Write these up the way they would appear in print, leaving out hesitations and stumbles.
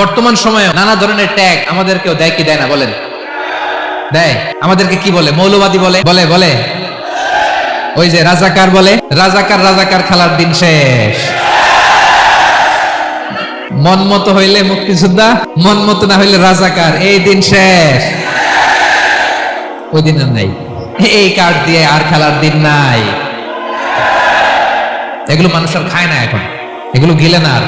বর্তমান সময়ে নানা ধরনের ট্যাগ আমাদেরকেও দেয় কি দেয় না বলেন? দেয়। আমাদেরকে কি বলে? মৌলবাদী বলে বলে বলে ওই যে রাজাকার বলে, রাজাকার রাজাকার খেলার দিন শেষ। মন মতো হইলে মুক্তিযোদ্ধা, মন মতো না হইলে রাজাকার, এই দিন শেষ। ওই দিন আর নাই, এই কার্ড দিয়ে আর খেলার দিন নাই। এগুলো মানুষ আর খায় না এখন, এগুলো গিলে না আর।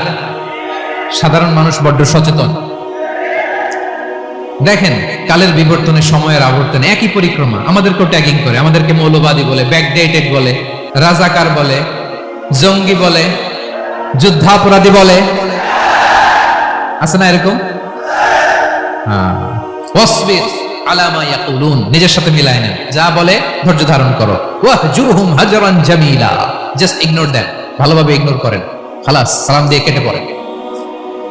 সাধারণ মানুষ বড্ড সচেতন। দেখেন কালের বিবর্তনে, সময়ের আবর্তনে একই পরিক্রমা আমাদেরকে ট্যাগিং করে, আমাদেরকে মৌলবাদী বলে, ব্যাকডেটেড বলে, রাজাকার বলে, জঙ্গি বলে, যুদ্ধাপরাধী বলে, আছে না এরকম? ওয়াসবির আলা মা ইয়াকুলুন, নিজের সাথে মিলায় নেন, যা বলে ধৈর্য ধারণ করো। ওয়াহজুরহুম হাজরান জামিলা, জাস্ট ইগনোর দেন, ভালোভাবে ইগনোর করেন, খালাস, সালাম দিয়ে কেটে পড়েন।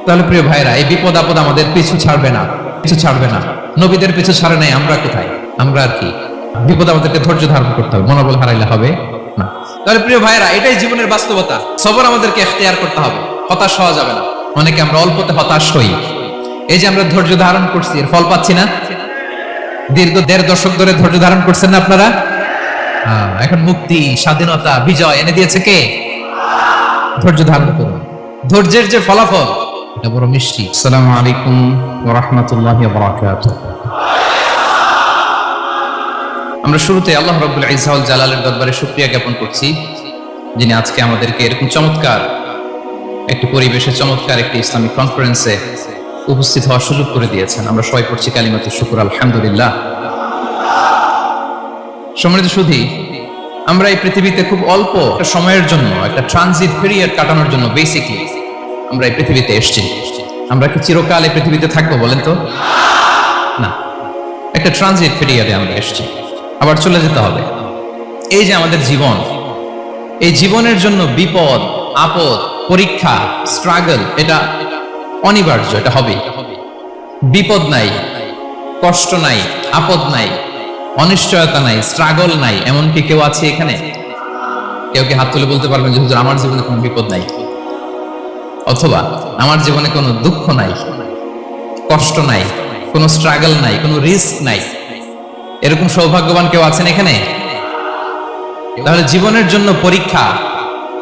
তাহলে প্রিয় ভাইরা, এই বিপদ আপদ আমাদের পিছু ছাড়বে না, পিছু ছাড়বে না। নবীদের পিছু ছাড়ে নাই, আমরা কোথায়? আমরা আর কি? বিপদ আমাদেরকে ধৈর্য ধারণ করতে হবে, মনোবল হারাইলে হবে না। তাহলে প্রিয় ভাইরা, এটাই জীবনের বাস্তবতা। সবর আমাদেরকে ইখতিয়ার করতে হবে, হতাশ হওয়া যাবে না। অনেকে আমরা অল্পতে হতাশ হই। এই যে আমরা ধৈর্য ধারণ করছি, এর ফল পাচ্ছি না। দীর্ঘ 1.5 দশক ধরে ধৈর্য ধারণ করছেন না আপনারা? এখন মুক্তি, স্বাধীনতা, বিজয় এনে দিয়েছে কে? ধৈর্য ধারণ করুন। ধৈর্যের যে ফলাফল, এটা বড় মিষ্টি। আসসালামু আলাইকুম ওয়া রাহমাতুল্লাহি ওয়া বারাকাতুহু। আমরা শুরুতে আল্লাহ রাব্বুল ইজ্জা ওয়াল জালালের দরবারে শুকরিয়া জ্ঞাপন করছি, যিনি আজকে আমাদেরকে এরকম চমৎকার একটি পরিবেশে, চমৎকার একটি ইসলামিক কনফারেন্সে উপস্থিত হওয়ার সুযোগ করে দিয়েছেন। আমরা সবাই পড়ছি কালিমাতুশ শুকর, আলহামদুলিল্লাহ। সম্মানিত সুধী, আমরা এই পৃথিবীতে খুব অল্প একটা সময়ের জন্য, একটা ট্রানজিট পিরিয়ড কাটানোর জন্য বেসিকলি আমরা এই পৃথিবীতে এসেছি। আমরা কি চিরকাল এই পৃথিবীতে থাকবো বলেন তো? না, একটা ট্রানজিট পিরিয়ডে আমরা এসেছি, আবার চলে যেতে হবে। এই যে আমাদের জীবন, এই জীবনের জন্য বিপদ আপদ, পরীক্ষা, স্ট্রাগল, এটা অনিবার্য, এটা হবেই। বিপদ নাই, কষ্ট নাই, আপদ নাই, অনিশ্চয়তা নাই, স্ট্রাগল নাই, এমনকি কেউ আছে এখানে? কেউ কি হাত তুলে বলতে পারবেন যে হুজুর আমার জীবনে কোনো বিপদ নাই, অথবা আমার জীবনে কোনো দুঃখ নাই, কষ্ট নাই, কোনো স্ট্রাগল নাই, কোনো রিস্ক নাই? এরকম সৌভাগ্যবান কেউ আছেন এখানে? তাহলে জীবনের জন্য পরীক্ষা,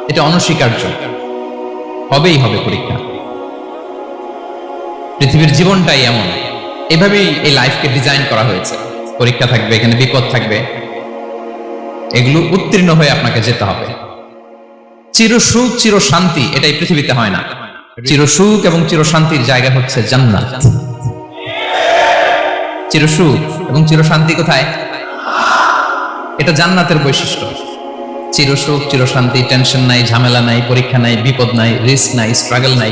এটা অনস্বীকার্য, হবেই হবে পরীক্ষা। পৃথিবীর জীবনটাই এমন, এভাবেই এই লাইফকে ডিজাইন করা হয়েছে। পরীক্ষা থাকবে, এখানে বিপদ থাকবে, এগুলো উত্তীর্ণ হয়ে আপনাকে যেতে হবে। চিরসুখ চির শান্তি এটা এই পৃথিবীতে হয় না। চিরসুখ এবং চিরশান্তির জায়গা হচ্ছে জান্নাত। চিরসুখ এবং চিরশান্তি কোথায়? এটা জান্নাতের বৈশিষ্ট্য। চিরসুখ চিরশান্তি, টেনশন নাই, ঝামেলা নাই, পরীক্ষা নাই, বিপদ নাই, রিস্ক নাই, স্ট্রাগল নাই,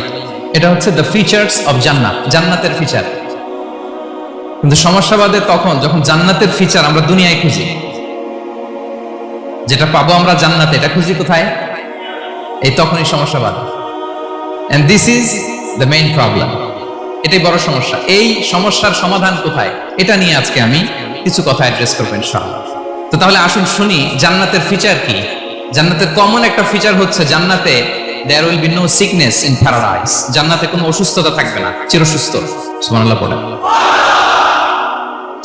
এটা হচ্ছে দ্য ফিচার্স অফ জান্নাত, জান্নাতের ফিচার। কিন্তু সমস্যাবাদে তখন যখন জান্নাতের ফিচার আমরা দুনিয়ায় খুঁজি, যেটা পাবো আমরা জান্নাতে, এটা খুঁজি কোথায়? এই তখনই সমস্যাবাদ। And this is the main problem. এটাই বড় সমস্যা। এই সমস্যার সমাধান কোথায়, এটা নিয়ে আজকে আমি কিছু কথা অ্যাড্রেস করবো ইনশাআল্লাহ। তো তাহলে আসুন শুনি জান্নাতের ফিচার কি। জান্নাতের কমন একটা ফিচার হচ্ছে জান্নাতে there will be no sickness in paradise. জান্নাতে কোনো অসুস্থতা থাকবে না, চিরসুস্থ। সুবহানাল্লাহ বলেন।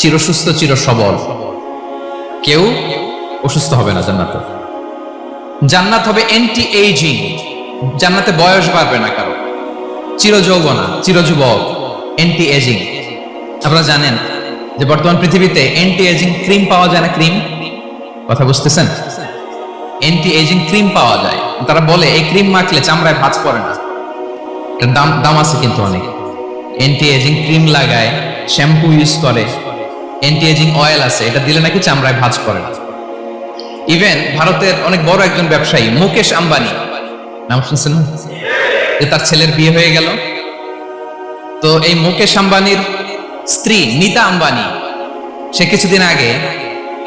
চিরসুস্থ, চির সবল, কেউ অসুস্থ হবে না জান্নাতে। জান্নাত হবে অ্যান্টি এজিং, জান্নাতে বয়স বাড়বে না কারো। চির যৌবনা, চির যুবক, অ্যান্টি এজিং। আপনারা জানেন যে বর্তমান পৃথিবীতে অ্যান্টি এজিং ক্রিম পাওয়া যায় না? ক্রিম, কথা বুঝতেছেন? অ্যান্টি এজিং ক্রিম পাওয়া যায়। তারা বলে এই ক্রিম মাখলে চামড়ায় ভাঁজ পড়ে না। এর দাম আছে কিন্তু অনেক। অ্যান্টি এজিং ক্রিম লাগায়, শ্যাম্পু ইউজ করে, অ্যান্টি এজিং অয়েল আছে, এটা দিলে নাকি চামড়ায় ভাঁজ পড়ে না। ইভেন ভারতের অনেক বড় একজন ব্যবসায়ী মুকেশ আম্বানি, নাম শুনছেন? যে তার ছেলের বিয়ে হয়ে গেল, তো এই মুকেশ আম্বানির স্ত্রী নীতা আম্বানি, সে কিছুদিন আগে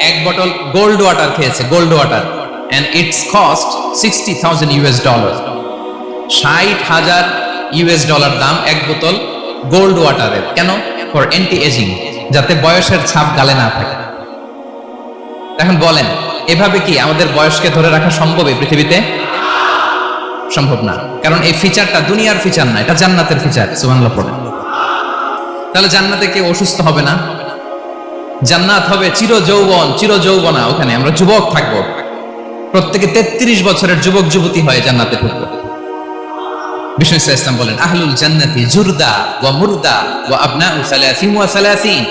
1 বটল গোল্ড ওয়াটার খেয়েছে, gold water, and its cost $60,000 $60,000 দাম 1 বোতল গোল্ড ওয়াটারের। কেন? ফর অ্যান্টি এজিং, যাতে বয়সের ছাপ গালে না থাকে। এখন বলেন, এভাবে কি আমাদের বয়সকে ধরে রাখা সম্ভব এই পৃথিবীতে? সম্ভব না, কারণ এই ফিচারটা দুনিয়ার ফিচার না, এটা জান্নাতের ফিচার। সুবহানাল্লাহ পড়েন। তাহলে জান্নাতে কেউ অসুস্থ হবে না। জান্নাত হবে চির যৌবন, চির যৌবনা। ওখানে আমরা যুবক থাকবো, প্রত্যেকে 33 বছরের যুবক যুবতী হয়ে জান্নাতে ঢুকবো। বিষ্ণু ইসলাম বলেন, আহলুল জান্নাতি জুরদা ওয়া মুরদা ওয়া আবনাউ সালাসিন ওয়া সালাসিন।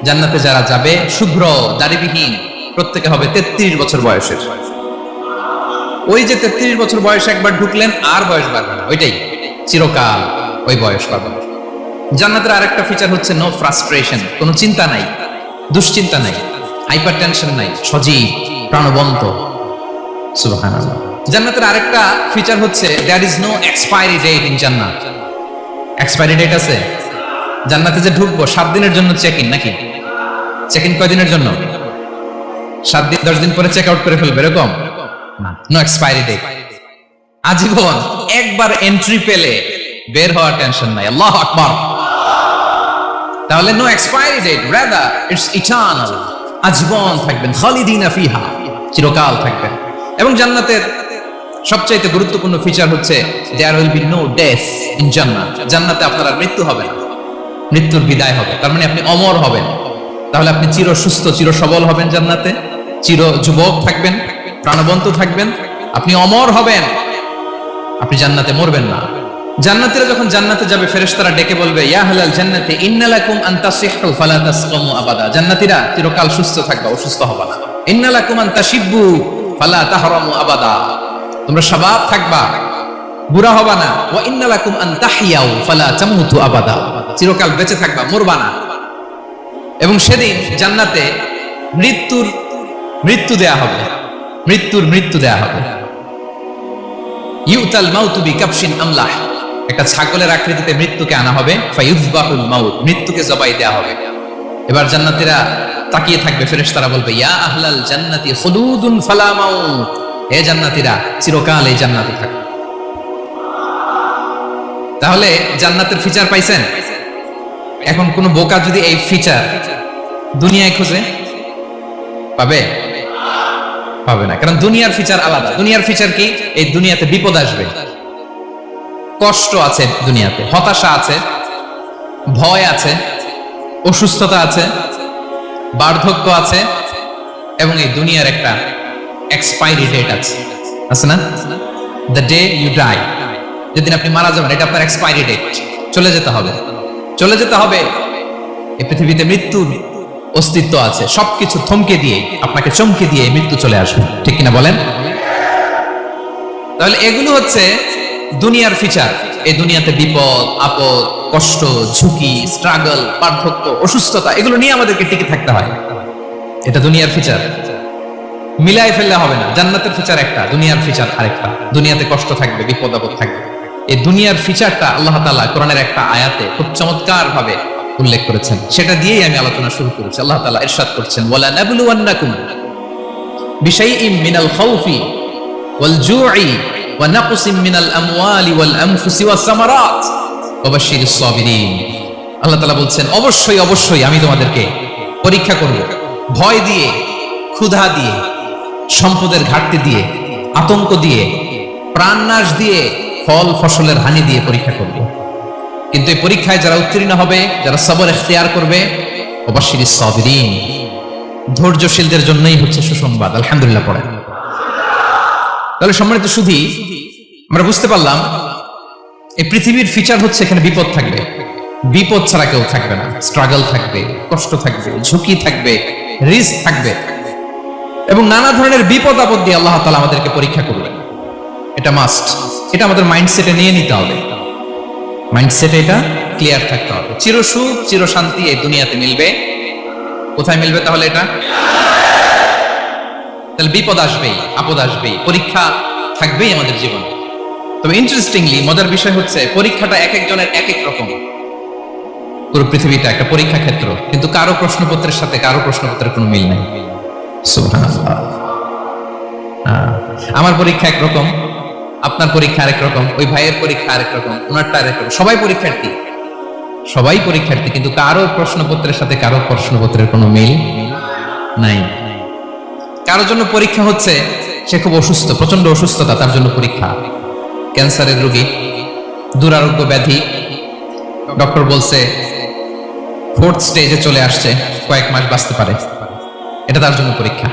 জান্নাতে যারা যাবে শুভ্র দাড়িবিহীন, প্রত্যেকে হবে 33 বছর বয়সের। ওই যে 33 বছর বয়সে একবার ঢুকলেন, আর বয়স বাড়বে না, ওইটাই চিরকাল ওই বয়স পাবেন। জান্নাতের আরেকটা ফিচার হচ্ছে নো ফ্রাস্ট্রেশন, কোনো চিন্তা নাই, দুশ্চিন্তা নাই, হাইপার টেনশন নাই, সজীব প্রাণবন্ত। সুবহানাল্লাহ। জান্নাতের আরেকটা ফিচার হচ্ছে there is no expiry date in জান্নাত। এক্সপায়ারি ডেট আছে? জান্নাতে যে ঢুকবো 7 দিনের জন্য চেক ইন, নাকি চেক ইন কয় দিনের জন্য? 7 দিন 10 দিন পরে চেক আউট করে ফেলবে এরকম না, নো এক্সপায়ারি ডেট। আজীবন একবার এন্ট্রি পেলে বের হওয়ার টেনশন নাই। আল্লাহু আকবার। তাহলে no expiry date, rather it's eternal. আজীবন থাকবেন, খালিদিনা ফিহা, চিরকাল থাকবেন। এবং জান্নাতের সবচাইতে গুরুত্বপূর্ণ ফিচার হচ্ছে there will be no death in জান্নাত। জান্নাতে আপনার আর মৃত্যু হবে না, মৃত্যুর বিদায় হবে। তার মানে আপনি অমর হবেন। তাহলে আপনি চির সুস্থ, চির সবল হবেন জান্নাতে, চির যুবক থাকবেন, প্রাণবন্ত থাকবেন, আপনি অমর হবেন, আপনি জান্নাতে মরবেন না। জান্নাতীরা যখন জান্নাতে যাবে, ফেরেশতারা ডেকে বলবে, ইয়া আহলাল জান্নাতি ইন্না লাকুম আন তাসিহু ফালা তাসকামু আবাদা। জান্নাতীরা চিরকাল সুস্থ থাকবা, অসুস্থ হবে না। ইন্না লাকুম আন তাশিব্বু ফালা তাহরামু আবাদা। তোমরা শাবাব থাকবা, বুড়া হবা না। ওয়া ইন্না লাকুম আন তাহিয়াউ ফালা তামুতু আবাদা। চিরকাল বেঁচে থাকবা, মরবা না। এবং সেদিন জান্নাতে মৃত্যু দেয়া হবে, মৃত্যু দেয়া হবে। ইউতাল মাউতু বিকাবশিন আমলাহ। একটা ছাগলের আকৃতিতে মৃত্যুকে আনা হবে। ফায়ুযবাহুল মাউত, মৃত্যুকে জবাই দেয়া হবে। এবার জান্নাতীরা তাকিয়ে থাকবে, ফেরেশতারা বলবে, ইয়া আহলাল জান্নাতি খুলুদুন ফালা মাউত। হে জান্নাতীরা, চিরকাল এই জান্নাতে থাকবে। তাহলে জান্নাতের ফিচার পাইছেন? এখন কোন বোকা যদি এই ফিচার দুনিয়ায় খুঁজে পাবে? পাবে না, কারণ দুনিয়ার ফিচার আলাদা। দুনিয়ার ফিচার কি? এই দুনিয়াতে বিপদ আসবে, কষ্ট আছে, দুনিয়াতে হতাশা আছে, ভয় আছে, অসুস্থতা আছে, বার্ধক্য আছে, এবং এই দুনিয়ার একটা এক্সপায়ারি ডেট আছে, আছে না? দ্য ডে ইউ ডাই, যেদিন আপনি মারা যাবেন, এটা আপনার এক্সপায়ারি ডেট। চলে যেতে হবে, চলে যেতে হবে। এই পৃথিবীতে মৃত্যুর অস্তিত্ব আছে। সবকিছু থমকে দিয়ে, আপনাকে চমকে দিয়ে মৃত্যু চলে আসবে, ঠিক কিনা বলেন? তাহলে এগুলো হচ্ছে দুনিয়ার ফিচার। এই দুনিয়াতে বিপদ আপদ, কষ্ট, ঝুঁকি, স্ট্রাগল, বার্ধক্য, অসুস্থতা, এগুলো নিয়ে আমাদেরকে টিকে থাকতে হয়। এটা দুনিয়ার ফিচার, মিলাই ফেললে হবে না। জান্নাতের ফিচার একটা, দুনিয়ার ফিচার আরেকটা। দুনিয়াতে কষ্ট থাকবে, বিপদ আপদ থাকবে। এই দুনিয়ার ফিচারটা আল্লাহ তাআলা কোরআনের একটা আয়াতে খুব চমৎকার ভাবে উল্লেখ করেছেন। সেটা দিয়েই আমি আলোচনা শুরু করেছি। আল্লাহ তাআলা ইরশাদ করছেন, ওয়ালা নাবলুওয়ান্নাকুম বিশাইইম মিনাল খাউফি ওয়াল জু'i ওয়া নাকসিম মিনাল আমওয়ালি ওয়াল আনফুসি ওয়াস সামারাত ওয়া বাশশিরিস সাবিরিন। আল্লাহ তাআলা বলছেন, অবশ্যই অবশ্যই আমি তোমাদেরকে পরীক্ষা করব, ভয় দিয়ে, ক্ষুধা দিয়ে, সম্পদের ঘাটতি দিয়ে, আতঙ্ক দিয়ে, প্রাণনাশ দিয়ে, ফল ফসলের হানি দিয়ে পরীক্ষা করব। কিন্তু এই পরীক্ষায় যারা উত্তীর্ণ হবে, যারা সবর ইখতিয়ার করবে, ওয়াবাশশিরিস সাবিরিন, ধৈর্যশীলদের জন্যই হচ্ছে সুসংবাদ। আলহামদুলিল্লাহ পড়েন। তাহলে সম্মানিত সুধী, আমরা বুঝতে পারলাম এই পৃথিবীর ফিচার হচ্ছে এখানে বিপদ থাকবে, বিপদ ছাড়া কেউ থাকবে না। স্ট্রাগল থাকবে, কষ্ট থাকবে, ঝুঁকি থাকবে, রিস্ক থাকবে, এবং নানা ধরনের বিপদ আপদ দিয়ে আল্লাহ তাআলা আমাদেরকে পরীক্ষা করবেন। এটা মাস্ট, এটা আমাদের মাইন্ডসেটে নিয়ে নিতে হবে। মাইন্ডসেটে এটা ক্লিয়ার থাকতে হবে। চিরসুখ, চিরশান্তি এই দুনিয়াতে মিলবে। কোথায় মিলবে তাহলে এটা? তাহলে বিপদ আসবেই, আপদ আসবেই, পরীক্ষা থাকবেই আমাদের জীবনে। তবে ইন্টারেস্টিংলি মজার বিষয় হচ্ছে, পরীক্ষাটা এক একজনের এক এক রকম। পুরো পৃথিবীটা একটা পরীক্ষা ক্ষেত্র, কিন্তু কারো প্রশ্নপত্রের সাথে কারো প্রশ্নপত্রের কোনো মিল নেই। সুবহানাল্লাহ। আমার পরীক্ষা একরকম, আপনার পরীক্ষা আরেক রকম, ওই ভাইয়ের পরীক্ষা আরেক রকম, ওনারটা আরেক রকম। সবাই পরীক্ষার্থী, সবাই পরীক্ষার্থী, কিন্তু কারো প্রশ্নপত্রের সাথে কারো প্রশ্নপত্রের কোনো মিল নাই। কারোর জন্য পরীক্ষা হচ্ছে সে খুব অসুস্থ, প্রচন্ড অসুস্থতা, তার জন্য পরীক্ষা। ক্যান্সারের রোগী, দুরারোগ্য ব্যাধি, ডক্টর বলছে ফোর্থ স্টেজে চলে আসছে, কয়েক মাস বাঁচতে পারে, এটা তার জন্য পরীক্ষা।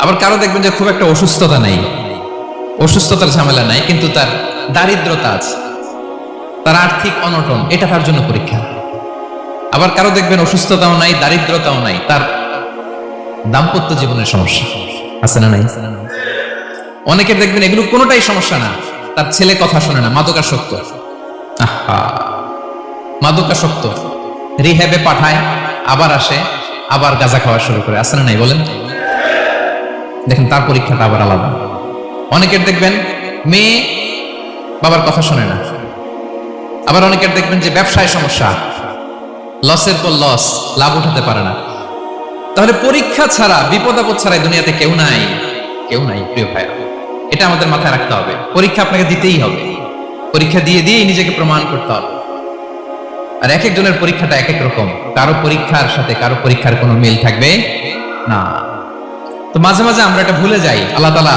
আবার কারো দেখবেন যে খুব একটা অসুস্থতা নেই, অসুস্থতার ঝামেলা নাই, কিন্তু তার দারিদ্রতা আছে, তার আর্থিক অনটন, এটা তার জন্য পরীক্ষা। আবার কারো দেখবেন অসুস্থতাও নাই, দারিদ্রতাও নাই, তার দাম্পত্য জীবনের সমস্যা আছে না নাই? অনেকের দেখবেন এগুলো কোনোটাই সমস্যা না, তার ছেলে কথা শোনে না, মাদকাসক্ত, মাদকাসক্ত, রিহ্যাবে পাঠায়, আবার আসে, আবার গাঁজা খাওয়া শুরু করে, আছে না নাই বলেন? দেখেন তার পরীক্ষাটা আবার আলাদা। অনেকের দেখবেন মেয়ে বাবার কথা শোনে না, আবার অনেকের দেখবেন যে ব্যবসায় সমস্যা, লসের পর লস, লাভ উঠাতে পারে না। তাহলে পরীক্ষা ছাড়া, বিপদ আপদ ছাড়া দুনিয়াতে কেউ নাই, কেউ নাই প্রিয় ভাইরা। এটা আমাদের মাথায় রাখতে হবে। পরীক্ষা আপনাকে দিতেই হবে, পরীক্ষা দিয়ে দিয়েই নিজেকে প্রমাণ করতে হবে। আর এক একজনের পরীক্ষাটা এক এক রকম, কারো পরীক্ষার সাথে কারো পরীক্ষার কোনো মিল থাকবে না। তো মাঝে মাঝে আমরা এটা ভুলে যাই। আল্লাহ তাআলা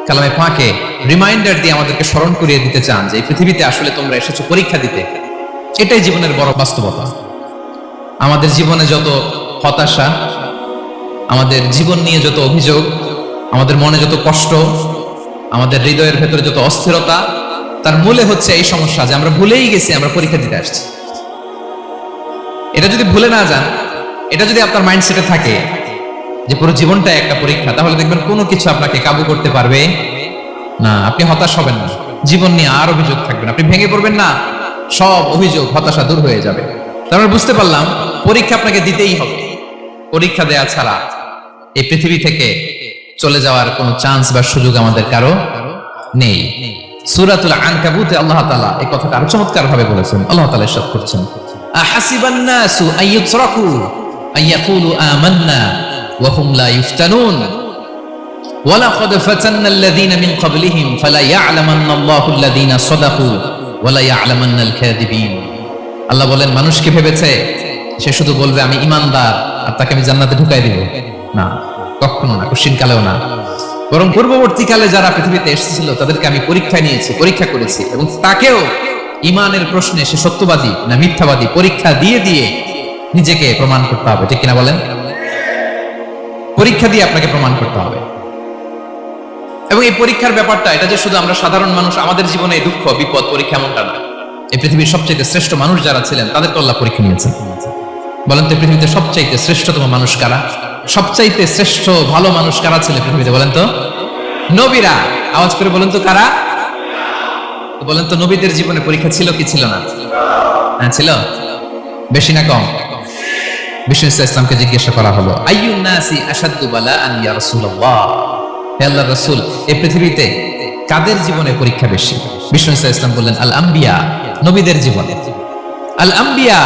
কালামে পাকে রিমাইন্ডার দিয়ে আমাদেরকে স্মরণ করিয়ে দিতে চান যে এই পৃথিবীতে আসলে তোমরা এসেছো পরীক্ষা দিতে। এটাই জীবনের বড় বাস্তবতা। আমাদের জীবনে যত হতাশা, আমাদের জীবন নিয়ে যত অভিযোগ, আমাদের মনে যত কষ্ট, আমাদের হৃদয়ের ভেতরে যত অস্থিরতা, তার মূলে হচ্ছে এই সমস্যা যে আমরা ভুলেই গেছি আমরা পরীক্ষা দিতে আসছি। এটা যদি ভুলে না যান, এটা যদি আপনার মাইন্ডসেটে থাকে যে পুরো জীবনটা একটা পরীক্ষা, তাহলে দেখবেন কোনো কিছু আপনাকে কাবু করতে পারবে না। আপনি হতাশ হবেন না, জীবন নিয়ে আর অভিযোগ থাকবে না, আপনি ভেঙে পড়বেন না, সব অভিযোগ হতাশা দূর হয়ে যাবে। তারপর বুঝতে পারলাম পরীক্ষা আপনাকে দিতেই হবে। পরীক্ষা দেয়া ছাড়া এই পৃথিবী থেকে চলে যাওয়ার কোনো চান্স বা সুযোগ আমাদের কারো নেই। সূরাতুল আনকাবুতে আল্লাহ তাআলা এই কথাটা আরো চমৎকার ভাবে বলেছেন। আল্লাহ তাআলা ইরশাদ করছেন, আহাসিবান নাসু আইয়ুতরাকু আইয়াকুলু আমান্না ওয়া হুম লা ইফতানুন ওয়ালাকাদ ফাতান্নাল্লাযীনা মিন ক্বাবলিহিম ফালা ইয়া'লামান্নাল্লাহুল্লাযীনা সাদাকু ওয়া লা ইয়া'লামান্নাল কাযিবিন। আল্লাহ বলেন, মানুষ কি ভেবেছে সে শুধু বলবে আমি ঈমানদার আর তাকে আমি জান্নাতে ঢুকাই দিব? না, কখনো না, কোশ্চিনকালেও না। বরং পূর্ববর্তীকালে যারা পৃথিবীতে এসেছিল তাদেরকে আমি পরীক্ষায় নিয়েছি, পরীক্ষা করেছি, এবং তাকেও ঈমানের প্রশ্নে সে সত্যবাদী না মিথ্যাবাদী পরীক্ষা দিয়ে দিয়ে নিজেকে প্রমাণ করতে হবে। ঠিক কিনা বলেন? পরীক্ষা দিয়ে আপনাকে প্রমাণ করতে হবে। এবং এই পরীক্ষার ব্যাপারটা, এটা যে শুধু আমরা সাধারণ মানুষ আমাদের জীবনে দুঃখ বিপদ পরীক্ষা এমনটা না। এই পৃথিবীর সবচেয়ে শ্রেষ্ঠ মানুষ যারা ছিলেন তাদেরকে আল্লাহ পরীক্ষা নিয়েছেন। বলেন তো পৃথিবীতে সবচাইতে শ্রেষ্ঠতম মানুষ কারা? সবচাইতে শ্রেষ্ঠ ভালো মানুষ কারা ছিলেন পৃথিবীতে? বলেন তো নবীরা। আওয়াজ করে বলেন তো কারা? বলেন তো নবীদের জীবনে পরীক্ষা ছিল কি ছিল না? হ্যাঁ ছিল। বেশি না কম? বিষ্ণু ইসলামকে জিজ্ঞাসা করা হলো, আইয়ুন নাসি আশাদ্দু বালাআন ইয়া রাসূলুল্লাহ, হে আল্লাহর রাসূল এই পৃথিবীতে কাদের জীবনে পরীক্ষা বেশি? বিষ্ণু ইসলাম বললেন, আল আম্বিয়া, নবীদের জীবনে। আল আম্বিয়া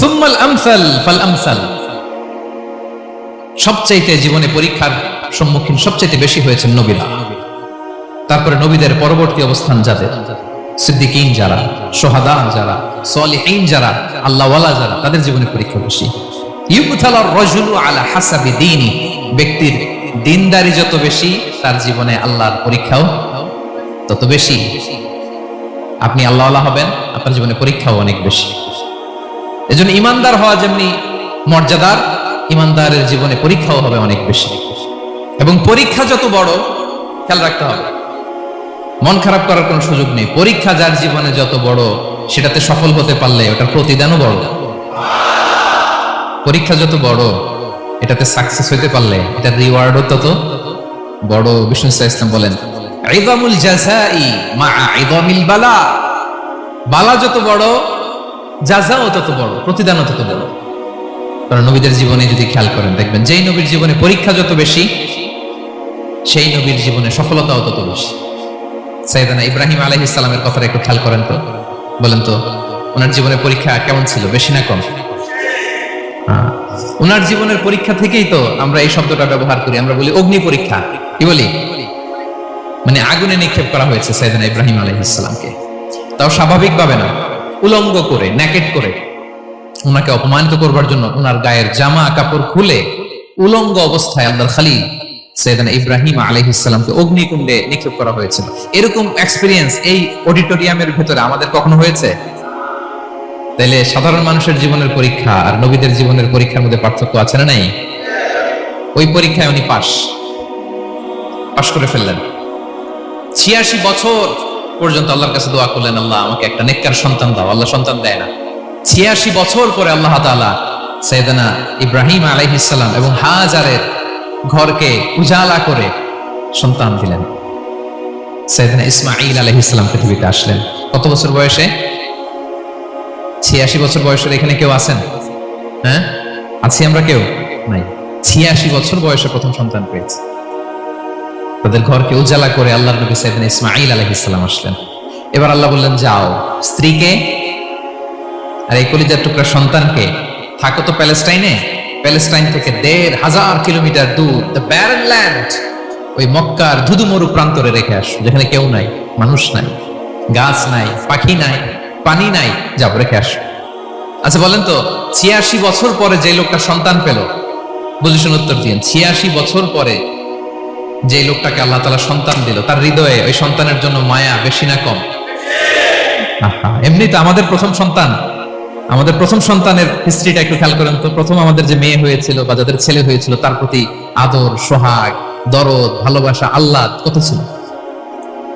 সুম্মাল আমসাল ফাল আমসাল, সবচাইতে জীবনে পরীক্ষার সম্মুখীন সবচাইতে বেশি হয়েছেন নবীরা। তারপরে নবীদের পরবর্তী অবস্থান যাদের, সিদ্দিকীন যারা, শুহাদা যারা, সালিহিন যারা, আল্লাহওয়ালা যারা, তাদের জীবনে পরীক্ষা বেশি। ইউবতালার রাজুলু আলা হাসাবি দীনি, ব্যক্তির দিনদারি যত বেশি তার জীবনে আল্লাহর পরীক্ষাও তত বেশি। আপনি আল্লাহওয়ালা হবেন, আপনার জীবনে পরীক্ষাও অনেক বেশি। এজন্য ইমানদার হওয়া যেমনি মর্যাদার, ইমানদারের জীবনে পরীক্ষাও হবে অনেক বেশি। এবং পরীক্ষা যত বড়, খেয়াল রাখতে হবে, মন খারাপ করার কোনো সুযোগ নেই। পরীক্ষা যার জীবনে যত বড়, সেটাতে সফল হতে পারলে ওটার প্রতিদানও বড়। পরীক্ষা যত বড়, এটাতে সাকসেস হতে পারলে এটার রিওয়ার্ডও তত বড়। বিষ্ণু ইসলাম বলেন, ইযামুল জাযাই মা ইযামিল বালা, বালা যত বড় জাযাও তত বড়, প্রতিদানও তত বড়। কারণ নবীদের জীবনে যদি খেয়াল করেন দেখবেন, যেই নবীর জীবনে পরীক্ষা যত বেশি সেই নবীর জীবনে সফলতাও তত বেশি। সাইয়েদনা ইব্রাহিম আলাইহিস সালামের কথাটা একটু খেয়াল করেন তো, বলেন তো ওনার জীবনে পরীক্ষা কেমন ছিল? বেশি না কম? ওনার জীবনের পরীক্ষা থেকেই তো আমরা এই শব্দটা ব্যবহার করি, আমরা বলি অগ্নি পরীক্ষা। কি বলি? মানে আগুনে নিক্ষেপ করা হয়েছে সাইয়েদনা ইব্রাহিম আলাইহিস সালামকে, তাও স্বাভাবিকভাবে না, উলঙ্গ করে, নেকেট করে ওনাকে অপমানিত করবার জন্য ওনার গায়ের জামা কাপড় খুলে উলঙ্গ অবস্থায় আল্লাহর খলিল সাইয়েদনা ইব্রাহিম আলাইহিস সালামকে অগ্নিকুণ্ডে নিক্ষেপ করা হয়েছিল। এরকম এক্সপেরিয়েন্স এই অডিটোরিয়ামের ভেতরে আমাদের কখনো হয়েছে? তাইলে সাধারণ মানুষের জীবনের পরীক্ষা আর নবীদের জীবনের পরীক্ষার মধ্যে পার্থক্য আছে না নাই? ওই পরীক্ষায় উনি পাশ করে ফেললেন। 86 বছর পর্যন্ত আল্লাহর কাছে দোয়া করলেন, আল্লাহ আমাকে একটা নেককার সন্তান দাও। আল্লাহ সন্তান দেয় না। 86 বছর পরে আল্লাহ তাআলা সাইয়েদনা ইব্রাহিম আলাইহিস সালাম এবং হাজারের ঘরকে উজালা করে সন্তান দিলেন। সাইয়েদনা ইসমাঈল আলাইহিস সালাম পৃথিবীতে আসলেন কত বছর বয়সে? 86 বছর বয়সের এখানে কেউ আছেন? হ্যাঁ, আছি আমরা? কেউ নাই। 86 বছর বয়সে প্রথম সন্তান পেয়েছে। তাদের ঘরকে উজালা করে আল্লাহর নবী সাইয়েদনা ইসমাঈল আলাইহিস সালাম আসলেন। এবার আল্লাহ বললেন, যাও স্ত্রীকে আর এই কলিজার টুকরা সন্তানকে থাকো তো প্যালেস্টাইনে, প্যালেস্টাইন থেকে ১,৫০০ কিলোমিটার দূর দ্য ব্যারেন ল্যান্ড, ওই মক্কার ধুধুমরু প্রান্তরে রেখে আসো, যেখানে কেউ নাই, মানুষ নাই, গাছ নাই, পাখি নাই, পানি নাই, যাও রেখে আসো। আচ্ছা বলেন তো, ৮৬ বছর পরে যে লোকটা সন্তান পেল, বুঝে শুনে উত্তর দিন, ৮৬ বছর পরে যে লোকটাকে আল্লাহ তাআলা সন্তান দিল, তার হৃদয়ে ওই সন্তানের জন্য মায়া বেশি না কম? এমনি তো আমাদের প্রথম সন্তানের হিস্ট্রিটা একটু খেয়াল করেন তো। প্রথম আমাদের যে মেয়ে হয়েছিল বা যাদের ছেলে হয়েছিল, তার প্রতি আদর, সোহাগ, দরদ, ভালোবাসা, আহ্লাদ কত ছিল।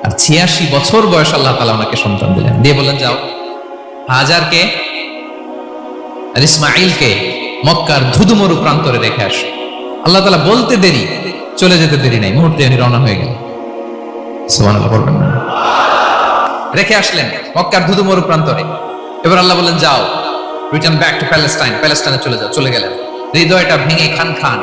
আর ৮৬ বছর বয়স আল্লাহ তাআলা ওনাকে সন্তান দিলেন, দিয়ে বললেন, যাও হাজারকে আর ইসমাঈলকে মক্কার ধুধুমরু প্রান্তরে রেখে আসো। আল্লাহ তাআলা বলতে দেরি, চলে যেতে দেরি নাই, মুহূর্তে উনি রওনা হয়ে গেলেন। সুবহানাল্লাহ বলবেন না? রেখে আসলেন মক্কার ধুধুমরু প্রান্তরে। এবার আল্লাহ বললেন, যাও রিটার্ন ব্যাক টু প্যালেস্টাইন, প্যালেস্টাইনে চলে যাও। চলে গেলেন, হৃদয়টা ভেঙে খান।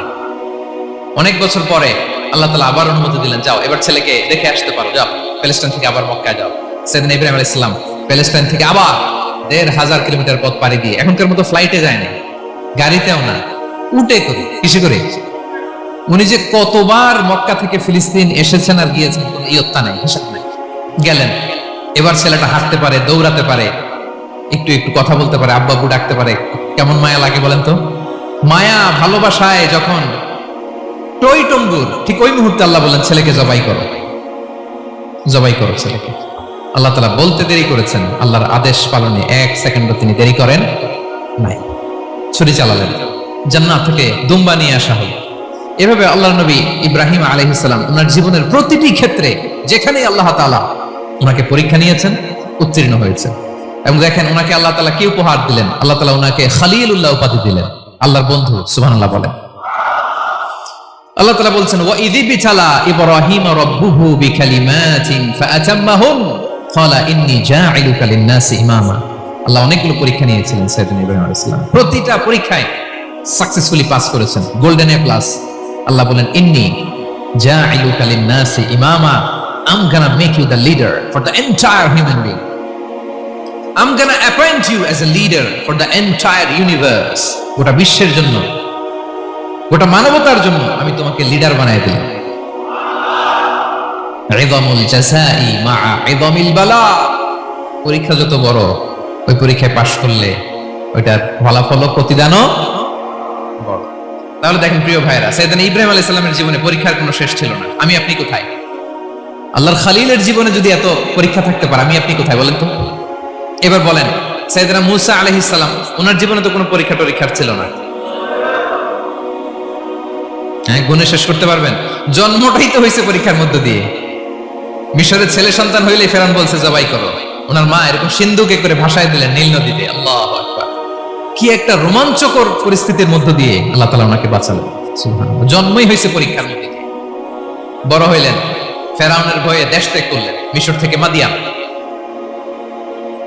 অনেক বছর পরে আল্লাহ তাআলা আবার অনুমতি দিলেন, যাও এবার ছেলেকে দেখে আসতে পারো, যাও প্যালেস্টাইন থেকে আবার মক্কায় যাও। সাইয়েদনা ইব্রাহিম আলাইহিস সালাম প্যালেস্টাইন থেকে আবার ১,৫০০ কিলোমিটার পথ পাড়ি দিয়ে, এখনকার মতো ফ্লাইটে যায় না, গাড়িতেও না, উটে করে, কিসে করে। উনি যে কতবার মক্কা থেকে ফিলিস্তিন এসেছেন আর গিয়েছেন, কোনো ইয়ত্তা নাই, হিসাব নাই। গেলেন, এবার ছেলেটা হাঁটতে পারে, দৌড়াতে পারে, একটু কথা বলতে পারে, আব্বু আব্বু ডাকতে পারে। কেমন মায়া লাগে বলেন তো? মায়া ভালোবাসায় যখন টই টম্বুর, ঠিক ওই মুহূর্তে আল্লাহ বললেন, ছেলেকে জবাই করো ছেলেকে। আল্লাহ তাআলা বলতে দেরি করেছেন, আল্লাহর আদেশ পালনে 1 সেকেন্ডও তিনি দেরি করেন নাই। ছুরি চালালেন, জান্নাত থেকে দুম্বা নিয়ে আসা হলো। এভাবে আল্লাহর নবী ইব্রাহিম আলাইহিস সালাম ওনার জীবনের প্রতিটি ক্ষেত্রে যেখানেই আল্লাহ তাআলা ওনাকে পরীক্ষা নিয়েছেন, উত্তীর্ণ হয়েছেন। এবং দেখেন ওনাকে আল্লাহ তাআলা কি উপহার দিলেন। আল্লাহ তাআলা ওনাকে খলিলুল্লাহ উপাধি দিলেন, আল্লাহর বন্ধু। সুবহানাল্লাহ বলেন। আল্লাহ তাআলা বলছেন, ওয়া ইযিবতালা ইব্রাহিম রাব্বুহু বিকালিমাতিন ফাআতাম্মাহুন ক্বালা ইন্নী জাঈলুকা লিন-নাসি ইমামা। আল্লাহ অনেকগুলো পরীক্ষা নিয়েছিলেন সাইয়েদনা ইব্রাহিম আলাইহিস সালাম, প্রতিটা পরীক্ষায় সাকসেসফুলি পাস করেছেন, গোল্ডেন এ প্লাস। আল্লাহ বলেন, ইন্নী জাঈলুকা লিন-নাসি ইমামা, I'm gonna make you the leader for the entire human being. I'm gonna appoint you as a leader for the entire universe. গোটা বিশ্বের জন্য, গোটা মানবতার জন্য আমি তোমাকে লিডার বানায় দিলাম। ইযামুল জাযাই মা'a ইযামিল বালা। পরীক্ষা যত বড়, ওই পরীক্ষায় পাশ করলে ওইটার ফলাফল প্রতিদানও বড়। তাহলে দেখেন প্রিয় ভাইরা, সাইয়েদনা ইব্রাহিম আলাইহিস সালামের জীবনে পরীক্ষার কোনো শেষ ছিল না। আমি আপনি কোথায়? আল্লাহর খলিলের জীবনে যদি এত পরীক্ষা থাকতে পারে, আমি আপনি কোথায় বলেন তো? এবার বলেন, সাইয়েদনা মূসা আলাইহিস সালাম, ওনার জীবনে তো কোনো পরীক্ষার ছিল না। হ্যাঁ, গুণে শেষ করতে পারবেন? জন্মটাই তো হয়েছে পরীক্ষার মধ্য দিয়ে। মিশরের ছেলে সন্তান হইলে ফেরাউন বলছে জবাই করো, ওনার মা এরকম সিন্ধুকে করে ভাসায় দিলেন নীল নদীতে। আল্লাহু আকবার! কি একটা রোমাঞ্চকর পরিস্থিতির মধ্য দিয়ে আল্লাহ তাআলা ওনাকে বাঁচালেন। সুবহানাল্লাহ। জন্মই হয়েছে পরীক্ষার মধ্যে দিয়ে। বড় হইলেন, ফেরাউনের ভয়ে দেশ ত্যাগ করলেন, মিশর থেকে মাদিয়ান।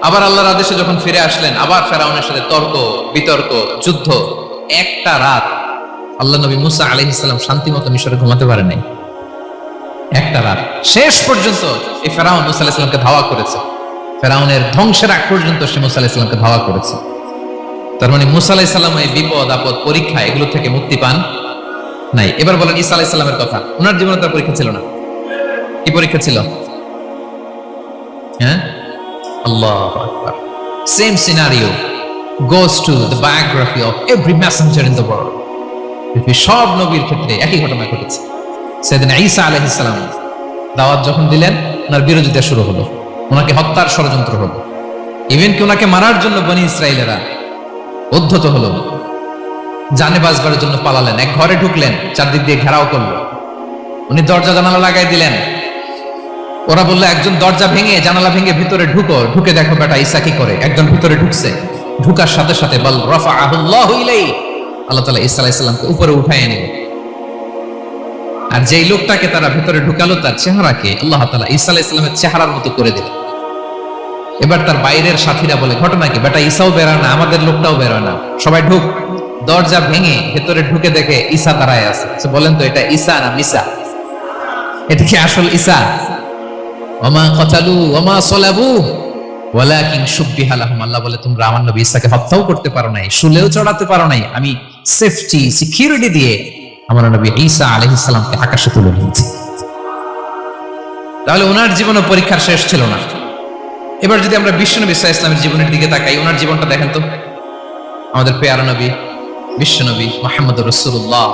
আবার আল্লাহর আদেশে যখন ফিরে আসলেন, আবার ফেরাউনের সাথে তর্ক বিতর্ক, যুদ্ধ। একটা রাত আল্লাহ নবী মুসা আলাইহিস সালাম শান্তিমতো মিশরে ঘুমাতে পারে নাই। একটা রাত শেষ পর্যন্ত এই ফেরাউন মুসা আলাইহিস সালামকে ধাওয়া করেছে। ফেরাউনের ধ্বংসের আগ পর্যন্ত সে মুসা আলাইহিস সালামকে ধাওয়া করেছে। তার মানে মুসা আলাইহিস সালাম এই বিপদ আপদ পরীক্ষা এগুলো থেকে মুক্তি পান নাই। এবার বলেন ঈসা আলাইহিস সালামের কথা, ওনার জীবনে তার পরীক্ষা ছিল না? কি পরীক্ষা ছিল? হ্যাঁ, আল্লাহু আকবার। Same scenario goes to the biography of every messenger in the world. সব নবীর ক্ষেত্রে একই ঘটনা ঘটেছে। সাইয়েদনা ঈসা আলাইহিস সালাম দাওয়াত যখন দিলেন, ওনার বিরোধিতা শুরু হলো, ওনাকে হত্যার ষড়যন্ত্র হলো। ইভেন কি ওনাকে মারার জন্য বনি ইসরায়েলেরা উদ্ধত হলো, জানে বাঁচবার জন্য পালালেন, এক ঘরে ঢুকলেন, চারদিক দিয়ে ঘেরাও করলো, উনি দরজা জানালা লাগাই দিলেন। ওরা বললো একজন দরজা ভেঙে জানালা ভেঙে ভিতরে ঢুকো, ঢুকে দেখো বেটা ঈসা কি করে। একজন ভিতরে ঢুকছে, ঢুকার সাথে সাথে বল রাফাআহুল্লাহু ইলাইহি, আল্লাহ তাআলা ঈসা আলাইহিস সালামকে উপরে উঠায় নিল। আর যেই লোকটাকে তারা ভিতরে ঢুকালো তার চেহারাকে আল্লাহ তাআলা ঈসা আলাইহিস সালামের চেহারার মতো করে দিল। এবার তার বাইরের সাথীরা বলে ঘটনা কি, বেটা ঈসাও বেরোয় না, আমাদের লোকটাও বেরোয় না, সবাই ঢুক। দরজা ভেঙে ভেতরে ঢুকে দেখে ঈসা দাঁড়ায় আছে। বলেন তো এটা ঈসা না মিসা? এটা কি আসল ঈসা? ওমা কতালু ওমা সলাবু ওয়ালাকিন শুব্বিহা লাহুম। আল্লাহ বলে তোমরা আমার নবী ঈসাকে হত্যাও করতে পারো নাই, শুলেও চড়াতে পারো নাই, আমি সেফটি সিকিউরিটি দিয়ে আমার নবী ঈসা আলাইহিস সালামকে আকাশে তুলে নিয়েছি। তাহলে ওনার জীবনে পরীক্ষার শেষ ছিল না। এবার যদি আমরা বিশ্বনবী সাল্লাল্লাহু আলাইহি ওয়াসাল্লামের জীবনের দিকে তাকাই, ওনার জীবনটা দেখেন তো। আমাদের পেয়ারা নবী বিশ্বনবী মুহাম্মদুর রাসূলুল্লাহ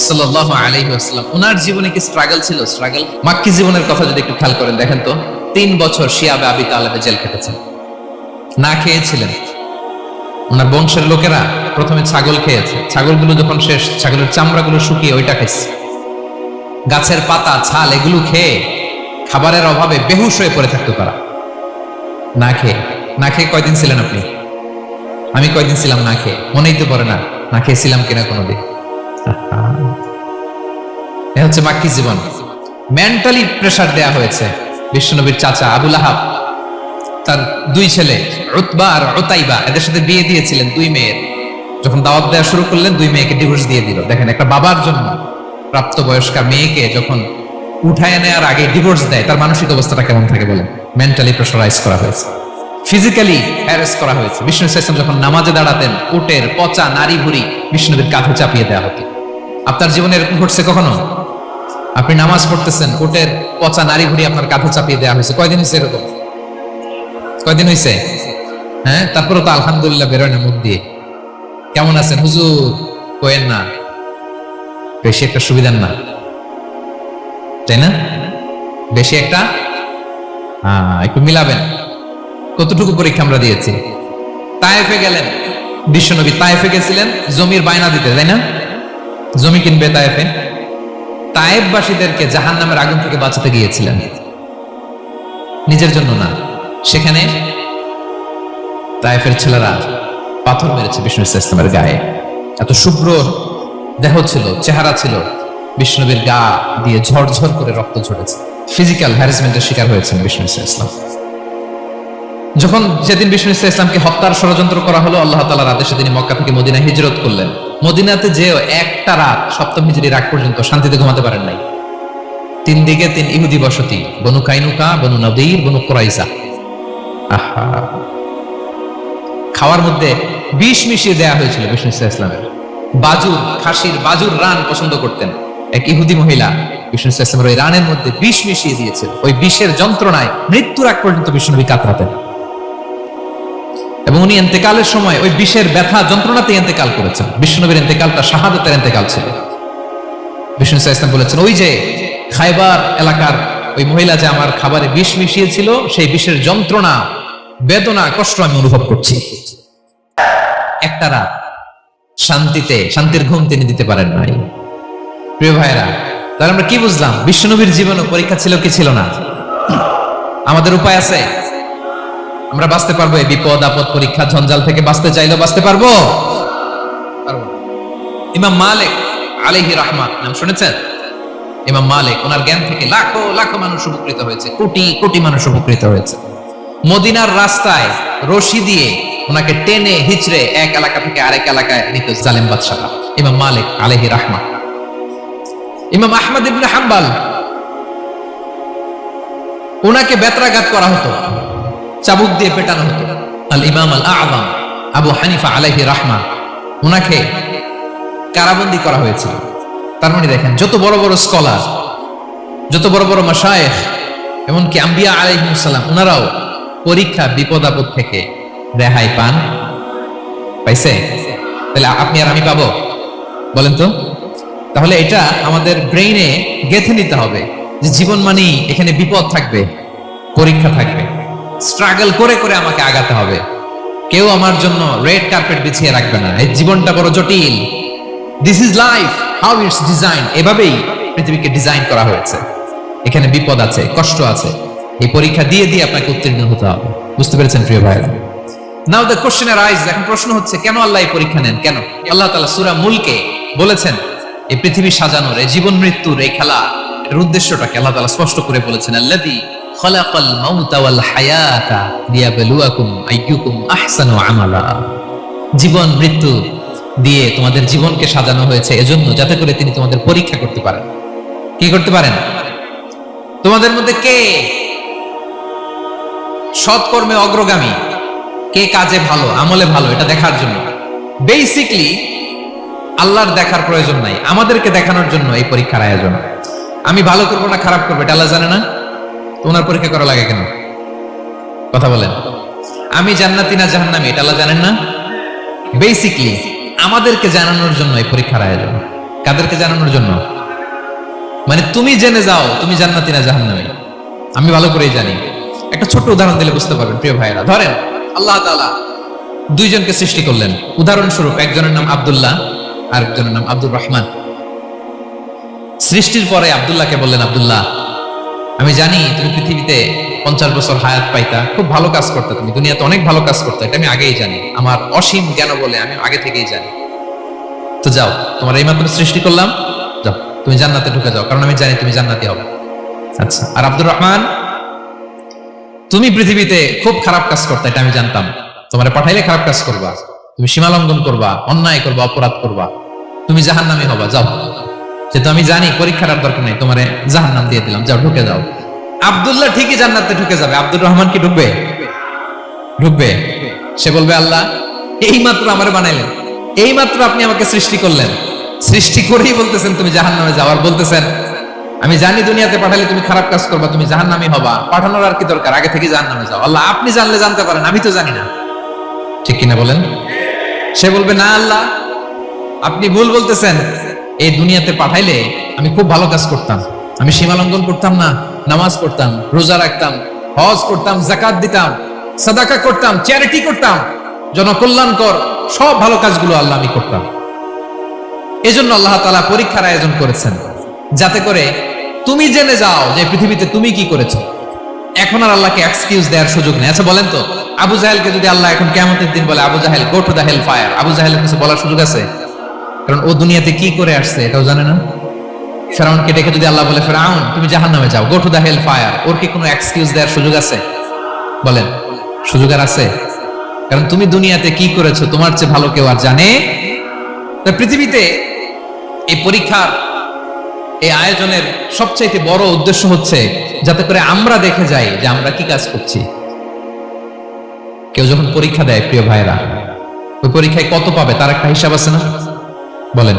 সাল্লাল্লাহু আলাইহি ওয়াসাল্লাম, ওনার জীবনে কি স্ট্রাগল ছিল? স্ট্রাগল। মাক্কি জীবনের কথা যদি একটু খেয়াল করেন দেখেন তো, 3 বছর শিয়াবে আবি তালেবে জেল কেটেছেন, না খেয়েছিলেন। ওনার বংশের লোকেরা প্রথমে ছাগল খেয়েছে, ছাগলগুলো যখন শেষ, ছাগলের চামড়াগুলো শুকিয়ে ওইটা খাইছে। গাছের পাতা ছাল এগুলো খেয়ে খাবারের অভাবে বেহুশ হয়ে পড়ে থাকতো তারা, না খেয়ে। না খেয়ে কয়দিন ছিলেন আপনি? আমি কয়দিন ছিলাম না খেয়ে? মনেই তো পড়ে না, না খেয়েছিলাম কিনা কোনোদিন। এ হচ্ছে মাক্কি জীবন। মেন্টালি প্রেসার দেয়া হয়েছে। বিশ্বনবীর চাচা আবুল আহাব তার 2 ছেলে উতবা আর উতাইবা, এদের সাথে বিয়ে দিয়েছিলেন 2 মেয়ের। যখন দাওয়াত দেওয়া শুরু করলেন 2 মেয়েকে ডিভোর্স দিয়ে দিল। দেখেন একটা বাবার জন্য প্রাপ্তবয়স্কা মেয়েকে যখন উঠায় নেওয়ার আগে ডিভোর্স দেয়, তার মানসিক অবস্থাটা কেমন থাকে বলেন? মেন্টালি প্রেসারাইজ করা হয়েছে, ফিজিক্যালি হ্যারাস করা হয়েছে। বিষ্ণু ইসলাম যখন নামাজে দাঁড়াতেন, উটের পচা নারী ভুড়ি বিষ্ণুবীর কাঁধে চাপিয়ে দেওয়া হতো। আপনার জীবনে এরকম ঘটছে কখনো? আপনি নামাজ পড়তেছেন, উটের পচা নারী ভুড়ি আপনার কাঁধে চাপিয়ে দেওয়া হয়েছে। কয়দিন হয়েছে এরকম? কয়দিন হয়েছে? হ্যাঁ, তারপরে তো আলহামদুলিল্লাহ বেরোয় না মুখ দিয়ে। কেমন আছেন হুজুর? কোয়েন না, বেশি একটা সুবিধার না, তাই না? বেশি একটা একটু মিলাবেন। কতটুকু পরীক্ষা আমরা দিয়েছি। তায়েফে গেলেন বিশ্বনবী, তায়েফে গেছিলেন জমির বায়না দিতে, তাই না? জমি কিনবে তায়েফে। তায়েফবাসীদেরকে জাহান্নামের আগুন থেকে বাঁচাতে গিয়েছিলেন, নিজের জন্য না। সেখানে তায়েফের ছেলেরা পাথর মেরেছে বিষ্ণু ইসলামের গায়ে। এত শুভ্র দেহ ছিল, চেহারা ছিল, বিষ্ণুবীর গা দিয়ে ঝরঝর করে রক্ত ঝরেছে। ফিজিক্যাল হ্যারাসমেন্টের শিকার হয়েছেন বিষ্ণু ইসলাম। যখন যেদিন বিষ্ণু ইসলামকে হত্যার ষড়যন্ত্র করা হলো, আল্লাহ তাআলার আদেশে তিনি মক্কা থেকে মদিনায় হিজরত করলেন। মদিনাতে যেও একটা রাত, 7ম হিজরির আগ পর্যন্ত শান্তিতে ঘুমাতে পারেন নাই। 3 দিকে 3 ইহুদি বসতি, বনু কাইনুকা, বনু নদীর, বনু কুরাইজা। আহা, খাওয়ার মধ্যে বিষ মিশিয়ে দেয়া হয়েছিল বিষ্ণু ইসলামের। বাজুর, খাসির বাজুর রান পছন্দ করতেন। এক ইহুদি মহিলা বিষ্ণু ইসলামের ওই রানের মধ্যে বিষ মিশিয়ে দিয়েছে। ওই বিষের যন্ত্রণায় মৃত্যুর আগ পর্যন্ত বিষ্ণুনবী কাতরাতেন, এবং উনি ইন্তেকালের সময় ওই বিষের ব্যথা যন্ত্রণাতে ইন্তেকাল করেছেন। বিষ্ণুনবীর ইন্তেকালটা শাহাদাতের ইন্তেকাল ছিল। বিষ্ণু ইসলাম বলেছেন, ওই যে খায়বার এলাকার ওই মহিলা যে আমার খাবারে বিষ মিশিয়েছিল, সেই বিষের যন্ত্রণা, বেদনা, কষ্ট আমি অনুভব করছি। একটা রাত শান্তিতে, শান্তির ঘুম তিনি দিতে পারেন নাই। প্রিয় ভাইরা, তাহলে আমরা কি বুঝলাম? বিশ্বনবীর জীবনে পরীক্ষা ছিল কি ছিল না? আমাদের উপায় আছে? আমরা বাঁচতে পারবো এই বিপদ আপদ পরীক্ষা ঝঞ্ঝাল থেকে? বাঁচতে চাইলেও বাঁচতে পারবো? ইমাম মালিক আলাইহি রাহমাত নাম শুনেছেন? ইমাম মালিক, ওনার জ্ঞান থেকে লাখো লাখো মানুষ উপকৃত হয়েছে, কোটি কোটি মানুষ উপকৃত হয়েছে। মদিনার রাস্তায় রশি দিয়ে ওনাকে টেনে হিচড়ে এক এলাকা থেকে আরেক এলাকায় নিত জালেম বাদশাহরা। ইমাম মালিক আলাইহি রাহমাত। ইমাম আহমদ ইবনে হাম্বল, ওনাকে বেত্রাঘাত করা হতো, চাবুক দিয়ে পেটানো হতো। আল ইমাম আল আযম আবু হানিফা আলাইহি রাহমাত, ওনাকে কারাবন্দী করা হয়েছিল। তার মানে দেখেন, যত বড় বড় স্কলার, যত বড় বড় মাশায়েখ, এমনকি আম্বিয়া আলাইহিস সালাম, ওনারাও পরীক্ষা বিপদ আপদ থেকে রেহাই পান, পাইছে? তাহলে আপনি আর আমি পাবো? বলেন তো। তাহলে এটা আমাদের ব্রেইনে গেঁথে নিতে হবে যে জীবন মানেই এখানে বিপদ থাকবে, পরীক্ষা থাকবে। স্ট্রাগল করে করে আমাকে আগাতে হবে। কেউ আমার জন্য রেড কার্পেট বিছিয়ে রাখবে না। এই জীবনটা বড় জটিল। This is life, how it's design. এভাবেই পৃথিবীকে ডিজাইন করা হয়েছে। এখানে বিপদ আছে, কষ্ট আছে। এই পরীক্ষা দিয়ে দিয়ে আপনাকে উত্তীর্ণ হতে হবে। বুঝতে পেরেছেন প্রিয় ভাইরা? নাও দ্য কোশ্চেন অ্যারাইজ, এখন প্রশ্ন হচ্ছে কেন আল্লাহ এই পরীক্ষা নেন? কেন আল্লাহ তাআলা সূরা মুলকে বলেছেন এই পৃথিবী সাজানোর, এই জীবন মৃত্যুর এই খেলা, এর উদ্দেশ্যটাকে আল্লাহ তাআলা স্পষ্ট করে বলেছেন, আল্লাযী খালাকাল মাউতা ওয়াল হায়াতা লিয়াবলুয়াকুম আইয়ুকুম আহসানু আমালা। জীবন মৃত্যু দিয়ে তোমাদের জীবনকে সাজানো হয়েছে এজন্য, যাতে করে তিনি তোমাদের পরীক্ষা করতে পারেন। কি করতে পারেন? তোমাদের মধ্যে কে সৎকর্মে অগ্রগামী, কে কাজে ভালো, আমলে ভালো, এটা দেখার জন্য। বেসিকলি আল্লাহর দেখার প্রয়োজন নাই, আমাদেরকে দেখানোর জন্য এই পরীক্ষার আয়োজন। আমি ভালো করবো না খারাপ করবো এটা আল্লাহ জানে না? তোমার পরীক্ষা করা লাগে কেন? কথা বলেন। আমি জান্নাতি না জাহান্নামী এটা আল্লাহ জানেন না? বেসিকলি আমাদেরকে জানানোর জন্য এই পরীক্ষার আয়োজন। কাদেরকে জানানোর জন্য? মানে তুমি জেনে যাও তুমি জান্নাতি না জাহান্নামী। আমি ভালো করেই জানি। একটা ছোট্ট উদাহরণ দিলে বুঝতে পারবেন প্রিয় ভাইয়েরা। ধরেন আল্লাহ তাআলা দুইজনকে সৃষ্টি করলেন। উদাহরণস্বরূপ একজনের নাম আব্দুল্লাহ আর একজনের নাম আব্দুর রহমান। সৃষ্টির পরে আব্দুল্লাহকে বললেন, আব্দুল্লাহ আমি জানি তুমি পৃথিবীতে 50 বছর হায়াত পাইতা, খুব ভালো কাজ করতে, তুমি দুনিয়াতে অনেক ভালো কাজ করতে, এটা আমি আগেই জানি, আমার অসীম জ্ঞান বলে আমি আগে থেকেই জানি। তো যাও, তোমার এইমাত্র সৃষ্টি করলাম, যাও তুমি জান্নাতে ঢুকে যাও, কারণ আমি জানি তুমি জান্নাতি হবে। আচ্ছা, আর আব্দুর রহমান তুমি পৃথিবীতে খুব খারাপ কাজ করতে, এটা আমি জানতাম, তোমারে পাঠাইলে খারাপ কাজ করবা, তুমি সীমা লঙ্ঘন করবা, অন্যায় করবা, অপরাধ করবা, তুমি জাহান্নামী হবা, যাও। যেহেতু আমি জানি পরীক্ষার আর দরকার নাই, তোমারে জাহান্নাম দিয়ে দিলাম, যাও ঢুকে যাও। আব্দুল্লাহ ঠিকই জান্নাতে ঢুকে যাবে, আব্দুর রহমান কি ঢুকবে? ঢুকবে। সে বলবে, আল্লাহ এইমাত্র আমারে বানাইলেন, এইমাত্র আপনি আমাকে সৃষ্টি করলেন, সৃষ্টি করেই বলতেছেন তুমি জাহান্নামে যাও, আর বলতেছেন আমি জানি দুনিয়াতে পাঠালে তুমি খারাপ কাজ করবা, তুমি জাহান্নামী হবা, পাঠানোর আর কি দরকার, আগে থেকে জাহান্নামে যাও। আল্লাহ আপনি জানলে জানতে পারেন, আমি তো জানি না। ঠিক কিনা বলেন? সে বলবে, না আল্লাহ আপনি ভুল বলতেছেন, এই দুনিয়াতে পাঠাইলে আমি খুব ভালো কাজ করতাম, আমি সীমা লঙ্ঘন করতাম না, নামাজ পড়তাম, রোজা রাখতাম, হজ করতাম, যাকাত দিতাম, সাদাকা করতাম, চ্যারিটি করতাম, জনকল্যাণকর সব ভালো কাজগুলো আল্লাহ আমি করতাম। এজন্য আল্লাহ তাআলা পরীক্ষার আয়োজন করেছেন, যাতে করে তুমি জেনে যাও যে পৃথিবীতে তুমি কি করেছো। এখন আর আল্লাহকে এক্সকিউজ দেওয়ার সুযোগ নেই। আচ্ছা বলেন তো, আবু জাহেলকে যদি আল্লাহ এখন কিয়ামতের দিন বলে, Abu Jahl go to the hell fire, Abu জাহেলের কিছু বলার সুযোগ আছে? কারণ ও দুনিয়াতে কি করে আসছে এটাও জানে না। ফেরাউনকে ডেকে যদি আল্লাহ বলে, ফেরাউন তুমি জাহান্নামে যাও, go to the hell fire, ওর কি কোনো এক্সকিউজ দেওয়ার সুযোগ আছে? বলেন, সুযোগ আর আছে? কারণ তুমি দুনিয়াতে কি করেছো তোমার চেয়ে ভালো কেউ আর জানে। পৃথিবীতে এই পরীক্ষার এই আয়োজনের সবচাইতে বড় উদ্দেশ্য হচ্ছে যাতে করে আমরা দেখে যাই যে আমরা কি কাজ করছি। কেউ যখন পরীক্ষা দেয় প্রিয় ভাইরা, ওই পরীক্ষায় কত পাবে তার একটা হিসাব আছে না? বলেন,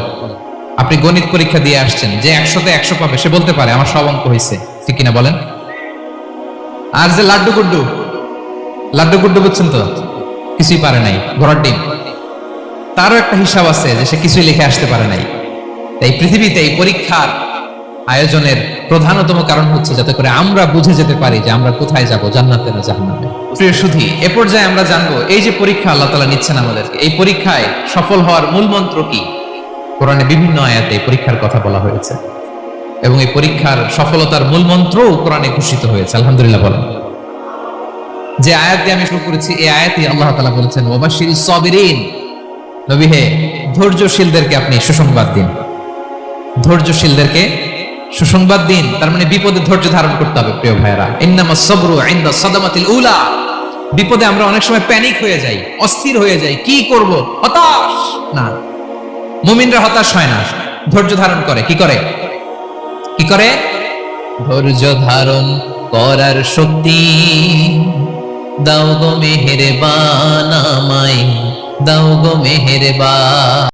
আপনি গণিত পরীক্ষা দিয়ে আসছেন, যে 100তে 100 পাবে সে বলতে পারে আমার সব অঙ্ক হয়েছে, ঠিক কিনা বলেন? আর যে লাড্ডু গুড্ডু বুঝছেন তো, কিছুই পারে নাই, ঘোড়ার ডিম, তারও একটা হিসাব আছে যে সে কিছুই লিখে আসতে পারে নাই। তাই পৃথিবীতে এই পরীক্ষার আয়োজনের প্রধানতম কারণ হচ্ছে যাতে করে আমরা বুঝে যেতে পারি যে আমরা কোথায় যাব, জান্নাতে না জাহান্নামে। প্রিয় সুধী, এ পর্যায়ে আমরা জানবো এই যে পরীক্ষা আল্লাহ তাআলা নিচ্ছেন আমাদেরকে, এই পরীক্ষায় সফল হওয়ার মূল মন্ত্র কি। কোরআনে বিভিন্ন আয়াতে এই পরীক্ষার কথা বলা হয়েছে এবং এই পরীক্ষার সফলতার মূল মন্ত্রও কোরআনে ঘোষিত হয়েছে। আলহামদুলিল্লাহ বলেন। যে আয়াত দিয়ে আমি শুরু করেছি, এই আয়াতে আল্লাহ তাআলা বলেছেন, ওয়াবাশশিরিস সাবিরিন, নবী হে ধৈর্যশীলদেরকে আপনি সুসংবাদ দিন। ধৈর্যশীলদেরকে সুসংবাদ দিন, তার মানে বিপদে ধৈর্য ধারণ করতে হবে প্রিয় ভাইরা। ইন্নামাস সাবরু ইনদা সাদামাতিল উলা, বিপদে আমরা অনেক সময় প্যানিক হয়ে যাই, অস্থির হয়ে যাই, কি করব, হতাশ। না, মুমিনরা হতাশ হয় না, ধৈর্য ধারণ করে। কি করে? ধৈর্য ধারণ করার শক্তি দাও গো মেহেরবান আমায়, দাও গো মেহেরবান।